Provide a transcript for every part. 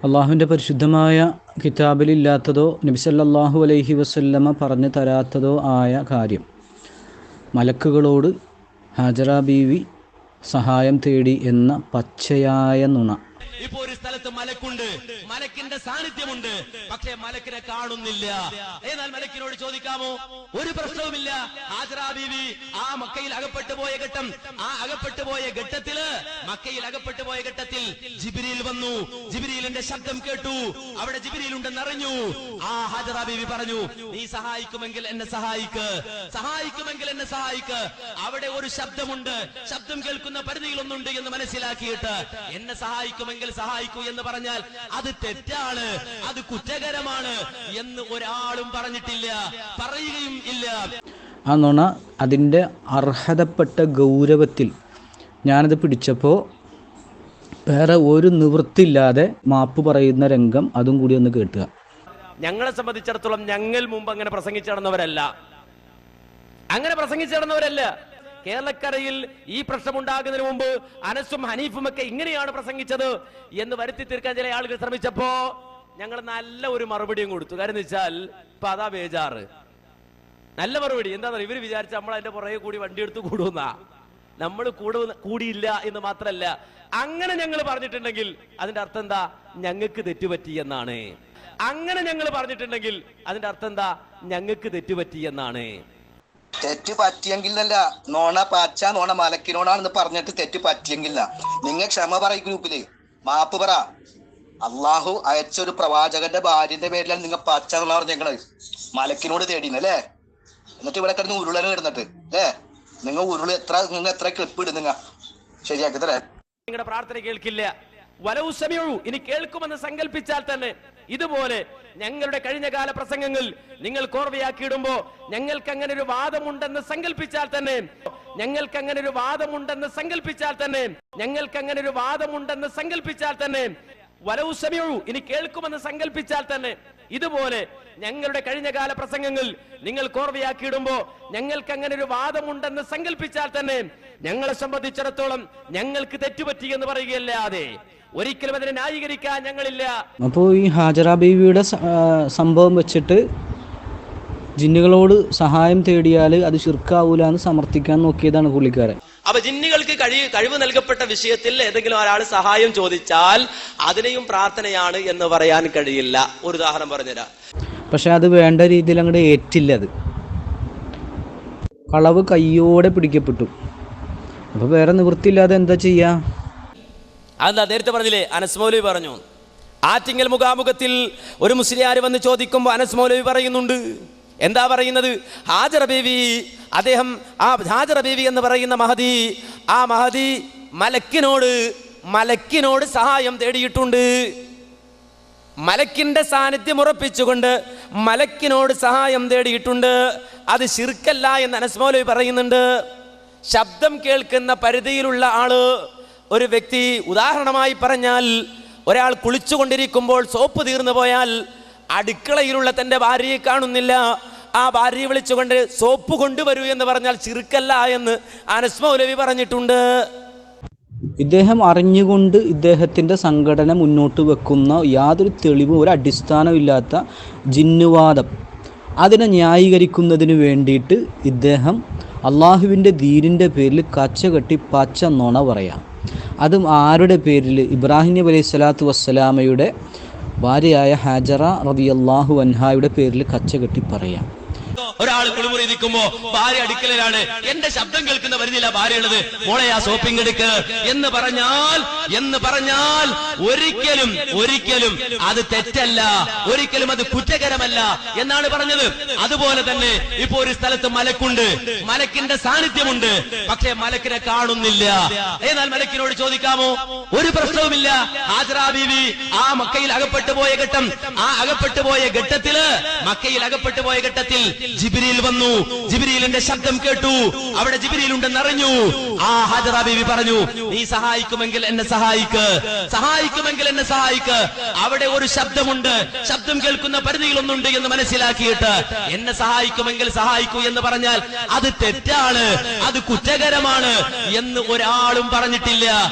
അള്ളാഹുവിൻ്റെ പരിശുദ്ധമായ കിതാബിലില്ലാത്തതോ നബി സല്ലല്ലാഹു അലൈഹി വസല്ലമ പറഞ്ഞു തരാത്തതോ ആയ കാര്യം മലക്കുകളോട് ഹാജറ ബീവി സഹായം തേടി എന്ന പച്ചയായ നുണ. ഇപ്പൊ ഒരു സ്ഥലത്ത് മലക്കുണ്ട്, മലക്കിന്റെ സാന്നിധ്യമുണ്ട്, പക്ഷേ മലക്കിനെ കാണുന്നില്ല. എന്നാൽ മലക്കിനോട് ചോദിക്കാമോ? ഒരു പ്രശ്നവുമില്ല. ഹാജറ ബീവി ആ മക്കയിൽ അകപ്പെട്ടു പോയ ഘട്ടം, ആ അകപ്പെട്ടു പോയ ഘട്ടത്തില് മക്കയിൽ അകപ്പെട്ടു പോയ ഘട്ടത്തിൽ ജിബ്രീൽ വന്നു. ജിബ്രീലിന്റെ ശബ്ദം കേട്ടു. അവിടെ ജിബ്രീൽ ഉണ്ടെന്ന് അറിഞ്ഞു. ആ ഹാജറ ബീവി പറഞ്ഞു, നീ സഹായിക്കുമെങ്കിൽ എന്നെ സഹായിക്ക്, സഹായിക്കുമെങ്കിൽ എന്നെ സഹായിക്ക്. അവിടെ ഒരു ശബ്ദമുണ്ട്, ശബ്ദം കേൾക്കുന്ന പരിധിയിലൊന്നുണ്ട് എന്ന് മനസ്സിലാക്കിയിട്ട് എന്നെ സഹായിക്കുമെങ്കിൽ സഹായിക്കൂ എന്ന് പറഞ്ഞാൽ അത് തെറ്റാണ്, അത് കുറ്റകരമാണ് എന്ന് ഒരാളും പറഞ്ഞിട്ടില്ല, പറയുകയും ഇല്ല. ആ നുണ അതിൻ്റെ അർഹതപ്പെട്ട ഗൗരവത്തിൽ ഞാനത് പിടിച്ചപ്പോൾ വേറെ ഒരു നിവൃത്തിയില്ലാതെ മാപ്പ് പറയുന്ന രംഗം അതും കൂടി ഒന്ന് കേട്ടുക. ഞങ്ങളെ സംബന്ധിച്ചിടത്തോളം ഞങ്ങൾ മുമ്പ് അങ്ങനെ പ്രസംഗിച്ചു നടന്നവരല്ല, കേരളക്കരയിൽ ഈ പ്രശ്നമുണ്ടാകുന്നതിന് മുമ്പ് അനസും ഹനീഫും ഒക്കെ ഇങ്ങനെയാണ് പ്രസംഗിച്ചത് എന്ന് വരുത്തി തീർക്കാൻ ചില ആളുകൾ ശ്രമിച്ചപ്പോ ഞങ്ങൾ നല്ല ഒരു മറുപടിയും കൊടുത്തു. കാര്യം എന്ന് വെച്ചാൽ ഇപ്പൊ അതാ ബേജാറ്. നല്ല മറുപടി എന്താ പറയുക, ഇവര് വിചാരിച്ച നമ്മൾ അതിന്റെ പുറകെ കൂടി വണ്ടി എടുത്ത് കൂടുന്ന, നമ്മൾ കൂടിയില്ല എന്ന് മാത്രല്ല, അങ്ങനെ ഞങ്ങൾ പറഞ്ഞിട്ടുണ്ടെങ്കിൽ അതിന്റെ അർത്ഥം എന്താ? ഞങ്ങൾക്ക് തെറ്റുപറ്റി എന്നാണ്. അങ്ങനെ ഞങ്ങൾ പറഞ്ഞിട്ടുണ്ടെങ്കിൽ അതിന്റെ അർത്ഥം എന്താ? ഞങ്ങൾക്ക് തെറ്റുപറ്റി എന്നാണ്. തെറ്റ് പറ്റിയെങ്കിലല്ല, നോണ പാച്ച നോണ മലക്കിനോടാണെന്ന് പറഞ്ഞിട്ട് തെറ്റ് പറ്റിയെങ്കില നിങ്ങൾ ക്ഷമ പറ. ഗ്രൂപ്പില് മാപ്പ് പറ. അള്ളാഹു അയച്ചൊരു പ്രവാചകന്റെ ഭാര്യന്റെ പേരിലാണ് നിങ്ങൾ പച്ച എന്നുള്ള പറഞ്ഞേക്കണത്. മലക്കിനോട് തേടിനല്ലേ, എന്നിട്ട് ഇവിടെ കിടന്ന് ഉരുളന് കിടന്നിട്ട് നിങ്ങൾ ഉരുള് എത്ര ക്ലിപ്പ് ഇടും നിങ്ങൾ ശരിയാക്കി തരാ. നിങ്ങളുടെ പ്രാർത്ഥന കേൾക്കില്ല. വലൗ സമീഉ, ഇനി കേൾക്കുമെന്ന് സങ്കല്പിച്ചാൽ തന്നെ ഇതുപോലെ ഞങ്ങളുടെ കഴിഞ്ഞകാല പ്രസംഗങ്ങൾ നിങ്ങൾ കോർവയാക്കിയിടുമ്പോ ഞങ്ങൾക്ക് അങ്ങനെ ഒരു വാദമുണ്ടെന്ന് സങ്കല്പിച്ചാൽ തന്നെ, ഞങ്ങൾക്ക് അങ്ങനെ ഒരു വാദമുണ്ടെന്ന് സങ്കല്പിച്ചാൽ തന്നെ, ഞങ്ങൾക്ക് അങ്ങനെ ഒരു വാദമുണ്ടെന്ന് സങ്കല്പിച്ചാൽ തന്നെ, വലൗ സമീഉ, ഇനി കേൾക്കുമെന്ന് സങ്കല്പിച്ചാൽ തന്നെ ഇതുപോലെ ഞങ്ങളുടെ കഴിഞ്ഞകാല പ്രസംഗങ്ങൾ നിങ്ങൾ കോർവയാക്കിയിടുമ്പോ ഞങ്ങൾക്ക് അങ്ങനെ ഒരു വാദമുണ്ടെന്ന് സങ്കല്പിച്ചാൽ തന്നെ ഞങ്ങളെ സംബന്ധിച്ചിടത്തോളം ഞങ്ങൾക്ക് തെറ്റുപറ്റി എന്ന് പറയുകയല്ലാതെ ഒരിക്കലും അതിനെ ന്യായീകരിക്കാൻ ഞങ്ങളില്ല. അപ്പോൾ ഈ ഹാജറ ബീവിയുടെ സംഭവം വെച്ചിട്ട് ജിന്നുകളോട് സഹായം തേടിയാൽ അത് ശിർക്കാവൂല എന്ന് സമർത്ഥിക്കാൻ നോക്കിയതാണ് പുള്ളിക്കാരൻ. അപ്പൊ ജിന്നുകൾക്ക് കഴിവ് നൽകപ്പെട്ട വിഷയത്തിൽ ഏതെങ്കിലും ഒരാൾ സഹായം ചോദിച്ചാൽ അതിനെയും പ്രാർത്ഥനയാണ് എന്ന് പറയാൻ കഴിയില്ല. ഒരു ഉദാഹരണം പറഞ്ഞുതരാം. പക്ഷെ അത് വേണ്ട രീതിയിൽ അങ്ങോട്ട് ഏറ്റില്ല. അത് കളവ് കയ്യോടെ പിടിക്കപ്പെട്ടു. അപ്പോൾ വേറെ നിവൃത്തിയില്ലാതെ എന്താ ചെയ്യാ? അതെന്താ നേരത്തെ പറഞ്ഞില്ലേ, അനസ് മൗലവി പറഞ്ഞു. ആറ്റിങ്ങൽ മുഖാമുഖത്തിൽ ഒരു മുസ്ലിയാർ വന്ന് ചോദിക്കുമ്പോൾ അനസ് മൗലവി പറയുന്നുണ്ട്. എന്താ പറയുന്നത്? ഹാജറ ബീവി, അദ്ദേഹം ആ ഹാജറ ബീവി എന്ന് പറയുന്ന മഹദി, ആ മഹദി മലക്കിനോട് സഹായം തേടിയിട്ടുണ്ട്. മലക്കിന്റെ സാന്നിധ്യം ഉറപ്പിച്ചുകൊണ്ട് മലക്കിനോട് സഹായം തേടിയിട്ടുണ്ട്. അത് ശിർക്കല്ല എന്ന് അനസ് മൗലവി പറയുന്നുണ്ട്. ശബ്ദം കേൾക്കുന്ന പരിധിയിലുള്ള ആള്, ഒരു വ്യക്തി, ഉദാഹരണമായി പറഞ്ഞാൽ ഒരാൾ കുളിച്ചുകൊണ്ടിരിക്കുമ്പോൾ സോപ്പ് തീർന്നു പോയാൽ അടുക്കളയിലുള്ള തന്റെ ഭാര്യയെ കാണുന്നില്ല, ആ ഭാര്യയെ വിളിച്ചുകൊണ്ട് സോപ്പ് കൊണ്ടുവരൂ എന്ന് പറഞ്ഞാൽ ശിർക്കല്ല എന്ന് അനസ് മൗലവി പറഞ്ഞിട്ടുണ്ട്. ഇദ്ദേഹം അറിഞ്ഞുകൊണ്ട് ഇദ്ദേഹത്തിൻ്റെ സംഘടന മുന്നോട്ട് വെക്കുന്ന യാതൊരു തെളിവും ഒരു അടിസ്ഥാനമില്ലാത്ത ജിന്നുവാദം, അതിനെ ന്യായീകരിക്കുന്നതിന് വേണ്ടിയിട്ട് ഇദ്ദേഹം അള്ളാഹുവിൻ്റെ ദീനിൻ്റെ പേരിൽ കച്ചകെട്ടി പച്ച നുണ പറയാം. അതും ആരുടെ പേരിൽ? ഇബ്രാഹിം നബി അലൈഹി സ്വലാത്തു വസ്സലാമയുടെ ഭാര്യയായ ഹാജറ റളിയല്ലാഹു അൻഹായുടെ പേരിൽ കച്ചകെട്ടി പറയാം. ഒരാൾ കുളിമുറി നിൽക്കുമ്പോ ഭാര്യ അടുക്കളയിലാണ്, എന്റെ ശബ്ദം കേൾക്കുന്ന വരുന്നില്ല ഭാര്യ ഉള്ളത്, മോളെ ആ സോപ്പിംഗ് എടുക്ക് എന്ന് പറഞ്ഞാൽ ഒരിക്കലും അത് തെറ്റല്ല, ഒരിക്കലും അത് കുറ്റകരമല്ല എന്നാണ് പറഞ്ഞത്. അതുപോലെ തന്നെ ഇപ്പൊ ഒരു സ്ഥലത്ത് മലക്കുണ്ട്, മലക്കിന്റെ സാന്നിധ്യമുണ്ട്, പക്ഷേ മലക്കിനെ കാണുന്നില്ല. എന്നാൽ മലക്കിനോട് ചോദിക്കാമോ? ഒരു പ്രശ്നവുമില്ല. ഹാജറ ബീവി ആ മക്കയിൽ അകപ്പെട്ടു പോയ ഘട്ടം, ആ അകപ്പെട്ടു പോയ ഘട്ടത്തിൽ ജിബ്രീൽ വന്നു. ജിബ്രീലിന്റെ ശബ്ദം കേട്ടു. അവിടെ ജിബ്രീൽ ഉണ്ടെന്ന് അറിഞ്ഞു. ആ ഹാജറ ബീവി പറഞ്ഞു, നീ സഹായിക്കുമെങ്കിൽ എന്നെ സഹായിക്ക്, സഹായിക്കുമെങ്കിൽ എന്നെ സഹായിക്ക്. അവിടെ ഒരു ശബ്ദമുണ്ട്, ശബ്ദം കേൾക്കുന്ന പരിധികളൊന്നുണ്ട് എന്ന് മനസ്സിലാക്കിയിട്ട് എന്നെ സഹായിക്കുമെങ്കിൽ സഹായിക്കൂ എന്ന് പറഞ്ഞാൽ അത് തെറ്റാണ്, അത് കുറ്റകരമാണ് എന്ന് ഒരാളും പറഞ്ഞിട്ടില്ല.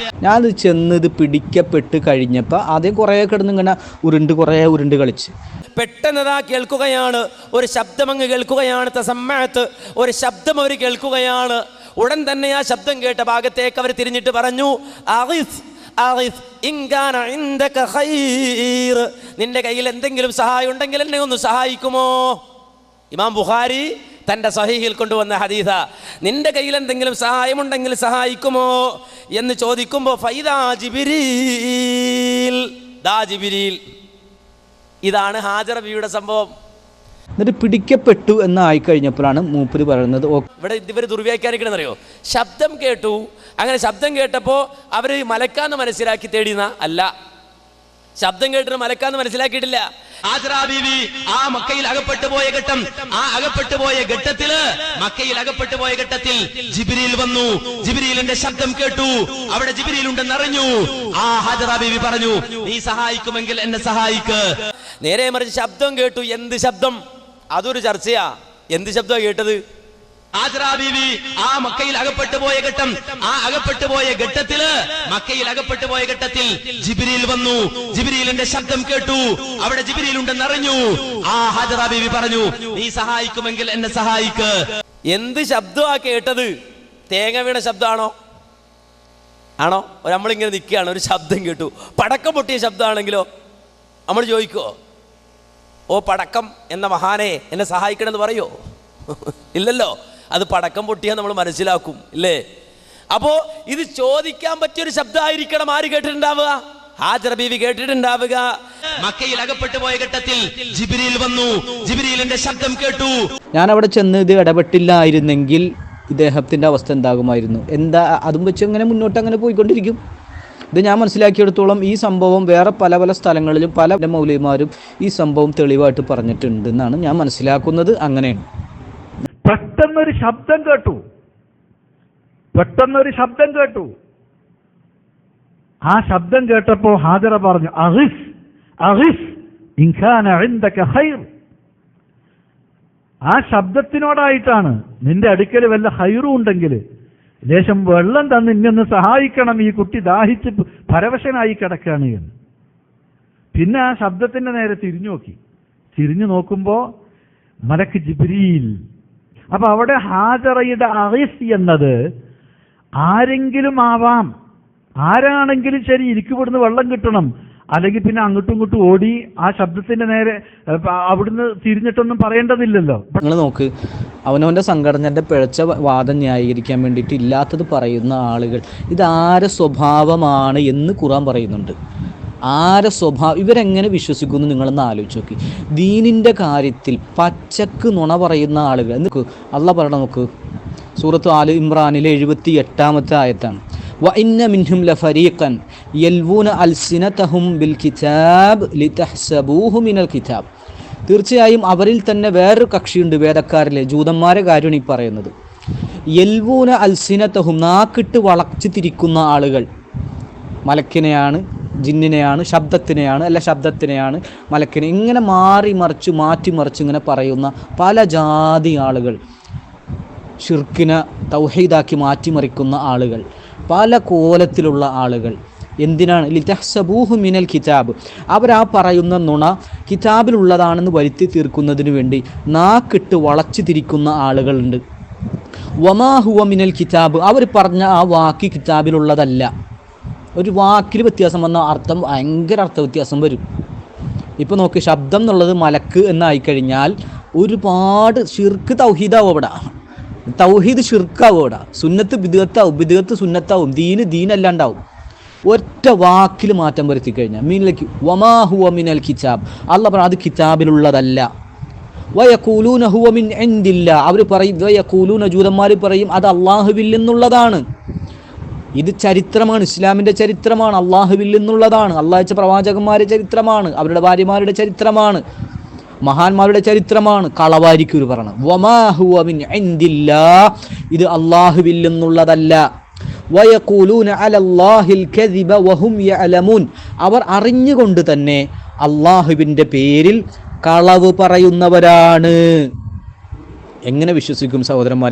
ഞാൻ ചെന്ന് ഇത് പിടിക്കപ്പെട്ട് കഴിഞ്ഞപ്പോൾ ആദ്യം കുറേ കിടന്ന് ഇങ്ങനെ ഉരുണ്ട് കളിച്ച് പെട്ടെന്നതാ കേൾക്കുകയാണ്, ഒരു ശബ്ദം അങ്ങ് കേൾക്കുകയാണ്. തസമ്മഅത്ത്, ഒരു ശബ്ദം അവർ കേൾക്കുകയാണ്. ഉടൻ തന്നെ ആ ശബ്ദം കേട്ട ഭാഗത്തേക്ക് അവർ തിരിഞ്ഞിട്ട് പറഞ്ഞു, അഗിസ് അഗിസ് ഇൻ കാന ഇൻദക ഖൈർ, നിന്റെ കയ്യിൽ എന്തെങ്കിലും സഹായം ഉണ്ടെങ്കിൽ എന്നെ ഒന്ന് സഹായിക്കുമോ? ഇമാം ബുഖാരി തൻ്റെ സഹീഹിൽ കൊണ്ടുവന്ന ഹദീസ. നിന്റെ കയ്യിൽ എന്തെങ്കിലും സഹായമുണ്ടെങ്കിൽ സഹായിക്കുമോ എന്ന് ചോദിക്കുമ്പോൾ ഫൈദാ ജിബ്രീൽ, ദാ ജിബ്രീൽ. ഇതാണ് ഹാജറ ബീവിയുടെ സംഭവം. എന്നിട്ട് പിടിക്കപ്പെട്ടു എന്നായി കഴിഞ്ഞപ്പോഴാണ് മൂപ്പര് പറയുന്നത്, ഇവിടെ ഇവർ ദുർവ്യാഖ്യാനിക്കണമെന്നറിയോ? ശബ്ദം കേട്ടു, അങ്ങനെ ശബ്ദം കേട്ടപ്പോൾ അവർ മലക്കാന്ന് മനസ്സിലാക്കി തേടിയെന്ന അല്ല, ശബ്ദം കേട്ടിട്ട് മലക്കാന്ന് മനസ്സിലാക്കിയിട്ടില്ല. ഹാജറ ബീവി ആ മക്കയിൽ അകപ്പെട്ടു പോയ ഘട്ടം, ആ അകപ്പെട്ടു പോയ ഘട്ടത്തില്, മക്കയിൽ അകപ്പെട്ടു പോയ ഘട്ടത്തിൽ ജിബ്രീൽ വന്നു. ജിബ്രീലിന്റെ ശബ്ദം കേട്ടു. അവിടെ ജിബ്രീൽ ഉണ്ടെന്ന് അറിഞ്ഞു. ആ ഹാജറ ബീവി പറഞ്ഞു, നീ സഹായിക്കുമെങ്കിൽ എന്നെ സഹായിക്ക്. നേരെ മറിച്ച് ശബ്ദം കേട്ടു. എന്ത് ശബ്ദം? അതൊരു ചർച്ചയാ. എന്ത് ശബ്ദമാണ് കേട്ടത്? ഹാജറ ബീവി ആ മക്കയിൽ അകപ്പെട്ടു പോയ ഘട്ടം, ആ അകപ്പെട്ടു പോയ ഘട്ടത്തില്, മക്കയിൽ അകപ്പെട്ടു പോയ ഘട്ടത്തിൽ ജിബ്രീൽ വന്നു. ജിബ്രീലിന്റെ ശബ്ദം കേട്ടു. അവിടെ ജിബ്രീൽ ഉണ്ടെന്ന് അറിഞ്ഞു. ആ ഹാജറ ബീവി പറഞ്ഞു, നീ സഹായിക്കുമെങ്കിൽ എന്നെ സഹായിക്ക്. എന്ത് ശബ്ദമാ കേട്ടത്? തേങ്ങ വീണ ശബ്ദമാണോ? ആണോ? നമ്മളിങ്ങനെ നിൽക്കുകയാണ്, ഒരു ശബ്ദം കേട്ടു, പടക്കം പൊട്ടിയ ശബ്ദമാണെങ്കിലോ നമ്മൾ ചോദിക്കോ, ഓ പടക്കം എന്ന മഹാനെ എന്നെ സഹായിക്കണമെന്ന് പറയോ? ഇല്ലല്ലോ. അത് പടക്കം പൊട്ടിയാൽ നമ്മൾ മനസ്സിലാക്കും, ഇല്ലേ? അപ്പോ ഇത് ചോദിക്കാൻ പറ്റിയൊരു ശബ്ദമായിരിക്കണം. ആര് കേട്ടിട്ടുണ്ടാവുക? ഹാജറ ബീവി കേട്ടിട്ടുണ്ടാവുക. മക്കയിൽ അകപ്പെട്ടു പോയ ഘട്ടത്തിൽ ജിബ്രീൽ വന്നു. ജിബ്രീലിന്റെ ശബ്ദം കേട്ടു. ഞാൻ അവിടെ ചെന്ന് ഇത് ഇടപെട്ടില്ലായിരുന്നെങ്കിൽ ഇദ്ദേഹത്തിൻ്റെ അവസ്ഥ എന്താകുമായിരുന്നു? അതും വെച്ച് അങ്ങനെ മുന്നോട്ട് അങ്ങനെ പോയിക്കൊണ്ടിരിക്കും. ഇത് ഞാൻ മനസ്സിലാക്കിയെടുത്തോളം ഈ സംഭവം വേറെ പല പല സ്ഥലങ്ങളിലും പല മൗലവിമാരും ഈ സംഭവം തെളിവായിട്ട് പറഞ്ഞിട്ടുണ്ട് എന്നാണ് ഞാൻ മനസ്സിലാക്കുന്നത്. അങ്ങനെയാണ്. പെട്ടെന്നൊരു ശബ്ദം കേട്ടു. ആ ശബ്ദം കേട്ടപ്പോൾ ഹാജറ പറഞ്ഞു, അഗിസ് അഗിസ് ഇൻ കാന ഇൻദക ഖൈർ. ആ ശബ്ദത്തിനോടായിട്ടാണ്, നിന്റെ അടുക്കൽ വല്ല ഹൈറും ഉണ്ടെങ്കിൽ ലേശം വെള്ളം തന്ന് ഇന്നൊന്ന് സഹായിക്കണം, ഈ കുട്ടി ദാഹിച്ച് പരവശനായി കിടക്കുകയാണ് എന്ന്. പിന്നെ ആ ശബ്ദത്തിന്റെ നേരെ തിരിഞ്ഞു നോക്കുമ്പോൾ മലക്ക് ജിബ്രീൽ. അപ്പൊ അവിടെ ഹാജറയുടെ അഗീസ് എന്നത് ആരെങ്കിലും ആവാം, ആരാണെങ്കിലും ശരി, എനിക്ക് ഇവിടുന്ന് വെള്ളം കിട്ടണം, അല്ലെങ്കിൽ പിന്നെ അങ്ങോട്ടും ഇങ്ങോട്ടും ഓടി ആ ശബ്ദത്തിന്റെ നേരെ അവിടുന്ന് തിരിഞ്ഞിട്ടൊന്നും പറയേണ്ടതില്ലല്ലോ. നിങ്ങൾ നോക്ക്, അവനവൻ്റെ സംഘടനയുടെ പിഴച്ച വാദം ന്യായീകരിക്കാൻ വേണ്ടിയിട്ട് ഇല്ലാത്തത് പറയുന്ന ആളുകൾ, ഇതാരെ സ്വഭാവമാണ് എന്ന് ഖുർആൻ പറയുന്നുണ്ട്. ആരെ സ്വഭാവം, ഇവരെങ്ങനെ വിശ്വസിക്കുന്നു നിങ്ങളൊന്ന് ആലോചിച്ച് നോക്കി. ദീനിൻ്റെ കാര്യത്തിൽ പച്ചക്ക് നുണ പറയുന്ന ആളുകൾ നോക്ക്. അള്ളാഹ് പറയണ നോക്ക്, സൂറത്ത് ആൽ ഇമ്രാനിലെ 78-ാമത്തെ ആയത്താണ്. وَإِنَّ مِنْهُمْ لَفَرِيقًا يَلْوُونَ أَلْسِنَتَهُمْ بِالْكِتَابِ لِتَحْسَبُوهُ مِنَ الْكِتَابِ. തീർച്ചയായും അവരിൽ തന്നെ വേറൊരു കക്ഷിയുണ്ട്, വേദക്കാരിലെ ജൂതന്മാരെ കാര്യമാണ് ഈ പറയുന്നത്. യൽവൂന അൽസിനതഹും, നാക്കിട്ട് വളച്ച് തിരിക്കുന്ന ആളുകൾ. മലക്കിനെയാണ്, ജിന്നിനെയാണ്, ശബ്ദത്തിനെയാണ്, അല്ല ശബ്ദത്തിനെയാണ്, മലക്കിനെ, ഇങ്ങനെ മാറ്റിമറിച്ച് ഇങ്ങനെ പറയുന്ന പല ജാതി ആളുകൾ, ഷിർക്കിനെ തൗഹീദാക്കി മാറ്റിമറിക്കുന്ന ആളുകൾ, പല കോലത്തിലുള്ള ആളുകൾ. എന്തിനാണ്? ലിതഹ്സബൂഹു മിനൽ കിതാബ്. അവരാ പറയുന്ന നുണ കിതാബിലുള്ളതാണെന്ന് വരുത്തി തീർക്കുന്നതിന് വേണ്ടി നാക്കിട്ട് വളച്ചു തിരിക്കുന്ന ആളുകളുണ്ട്. വമാ ഹുവ മിനൽ കിതാബ്, അവർ പറഞ്ഞ ആ വാക്ക് കിതാബിലുള്ളതല്ല. ഒരു വാക്കിൽ വ്യത്യാസം വന്ന അർത്ഥം ഭയങ്കര അർത്ഥ വ്യത്യാസം വരും. ഇപ്പോൾ നോക്ക്, ശബ്ദം എന്നുള്ളത് മലക്ക് എന്നായിക്കഴിഞ്ഞാൽ ഒരുപാട് ഷിർക്ക് തൗഹീദാവും. അവിടെ തൗഹീദ് ഷിർക്കാവും, അവിടെ സുന്നത്ത് ബിദ്അത്താവും, ബിദ്അത്ത് സുന്നത്താവും, ദീനല്ലാണ്ടാവും. ഒറ്റ വാക്കിൽ മാറ്റം വരുത്തി കഴിഞ്ഞാൽ മീനിലേക്ക് വമാ ഹുവ മിനൽ കിതാബ്, അല്ലാഹ് പറഞ്ഞു അത് കിതാബിലുള്ളതല്ല. വയഖൂലൂന ഹുവ മിൻ ഇൻദില്ലാ, അവർ പറയും, വയഖൂലൂന ജൂതന്മാർ പറയും അത് അല്ലാഹുവിൽ നിന്നുള്ളതാണ്. ഇത് ചരിത്രമാണ്, ഇസ്ലാമിൻ്റെ ചരിത്രമാണ്, അള്ളാഹുവിൽ നിന്നുള്ളതാണ്, അള്ളാഹ് അയച്ച പ്രവാചകന്മാരുടെ ചരിത്രമാണ്, അവരുടെ ഭാര്യമാരുടെ ചരിത്രമാണ്. മഹാന്മാരുടെ ചരിത്രമാണ് കളവാരിക്കൂർ പറയണം. വമാ ഹുവ മിൻ ഇൻദില്ലാഹ്, ഇത് അല്ലാഹുവിൽ നിന്നുള്ളതല്ല. വയഖൂലൂന അലല്ലാഹിൽ കദിബ വഹും യഅലമൂൻ, അവർ അറിഞ്ഞുകൊണ്ട് തന്നെ അല്ലാഹുവിൻ്റെ പേരിൽ കളവ് പറയുന്നവരാണ്. എങ്ങനെ വിശ്വസിക്കും സഹോദരന്മാരെ?